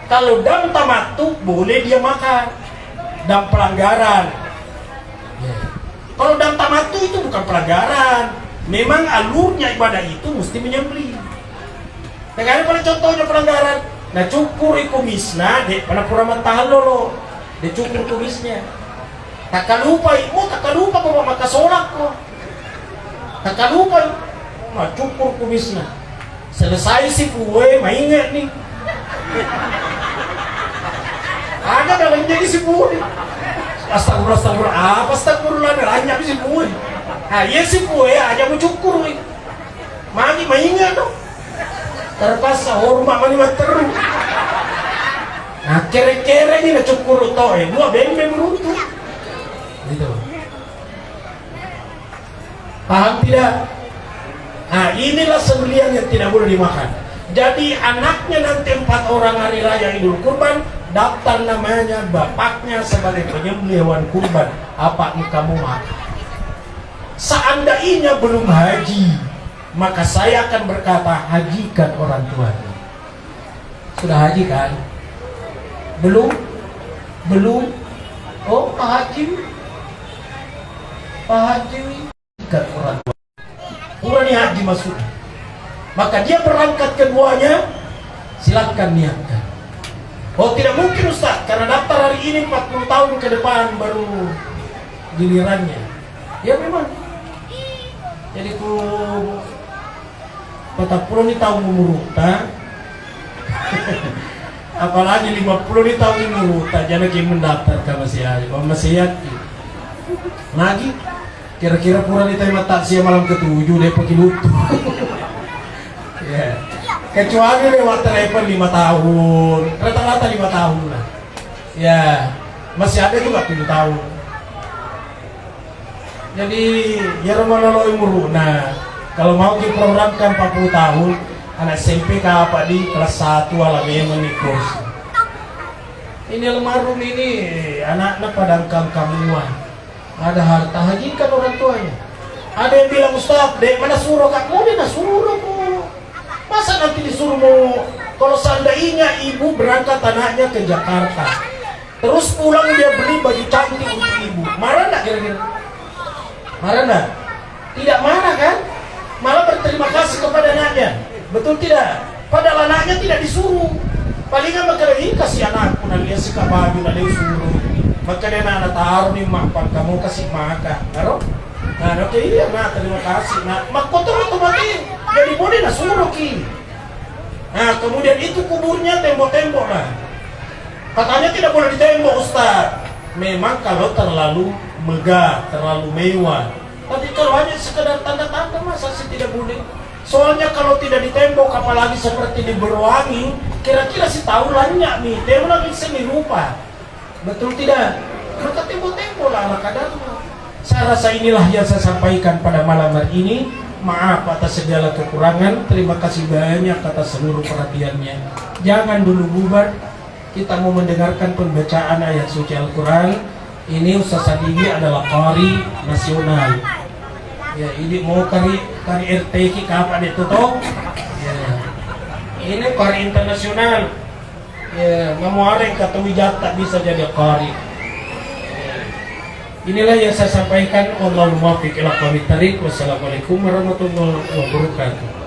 Kalau dam tamattu boleh dia makan. Dam pelanggaran. Kalau dam tamattu itu bukan pelanggaran. Memang alurnya ibadah itu mesti menyembelih. Negara pada contohnya pelanggaran. Nah cukur kumisna, dek pada pura mentahal lolo. Dia cukur kumisnya. Tak lupa kok maka solak kok. Tak lupa, cukur kumisna. Selesai si kue, maingat nih. Ada dalam jadi si kue. Astagfirullah, apa astagfirullah, nanya si kue. Ah iya si kue aja mau cukur. Magi maingat dong. Terpaksa hormat mani terus. Nah kere-kere ini cukur toh, dua bembe beruntung. Gitu. Paham tidak? Nah inilah sembelian yang tidak boleh dimakan. Jadi anaknya nanti 4 orang hari raya Idul Kurban, daftar namanya bapaknya sebagai penyembelih hewan kurban. Apa kamu makan? Seandainya belum haji, maka saya akan berkata hajikan orang tuanya. Sudah haji kan? Belum? Oh Pak Haji kan orang tua. Kurang haji maksudnya. Maka dia berangkat keduanya, silakan niatkan. Oh tidak mungkin Ustaz, karena daftar hari ini 40 tahun ke depan baru gilirannya. Ya memang. Jadi ku kota pulau ini tahu mengurut, apalagi 50 di tahun ini tak jadi lagi mendaftar ke masih yakin lagi kira-kira pura ditembak taksi malam ke-7 dia pergi lutu. Ya. Kecuali lewat telepon 5 tahun, rata-rata 5 tahun lah. Ya, masih ada juga 7 tahun. Jadi ya romaloloi muru. Nah, kalau mau diprogramkan 40 tahun, anak SMP ke apa di kelas 1 alami menikos. Ini almarhum ini anak-anak pada kamuan. Ada harta hajikan orang tuanya. Ada yang bilang, Ustaz, dek mana suruh kamu? Dia nak suruh kok. Masa nanti disuruh mau, kalau seandainya ibu berangkat anaknya ke Jakarta, terus pulang dia beli baju cantik untuk ibu, marah enggak kira-kira? Marah enggak? Tidak marah kan? Malah berterima kasih kepada anaknya. Betul tidak? Padahal anaknya tidak disuruh. Palingan maka ini kasih anakku, nanti dia suka baju, nanti dia suruh. Maka dia anak taruh nih makan, kamu kasih makan, taruh. Nah, oke iya, nah terima kasih. Nah, mak kotor otomatis jadi boleh nak suruh ki. Nah, kemudian itu kuburnya tembok-tembok lah. Katanya tidak boleh ditembok, Ustaz. Memang kalau terlalu megah, terlalu mewah. Tapi kalau hanya sekedar tanda-tanda masa sih tidak boleh. Soalnya kalau tidak ditembok, apalagi seperti di Berwangi, kira-kira si tahu lanyak nih, tembok lagi seni rupa. Betul tidak? Maka tembok-tembok lah ala kadarnya. Saya rasa inilah yang saya sampaikan pada malam hari ini. Maaf atas segala kekurangan. Terima kasih banyak atas seluruh perhatiannya. Jangan dulu bubar. Kita mau mendengarkan pembacaan ayat suci Al-Quran. Ini Ustaz Sadigi adalah qari nasional. Ya, ini mau kari RT ki kapan itu toh? Ya. Ini qari internasional. Ya, memuareng kata wijat tak bisa jadi qari. Inilah yang saya sampaikan. Allahumma fiqh ila qawmit tariq. Wassalamualaikum warahmatullahi wabarakatuh.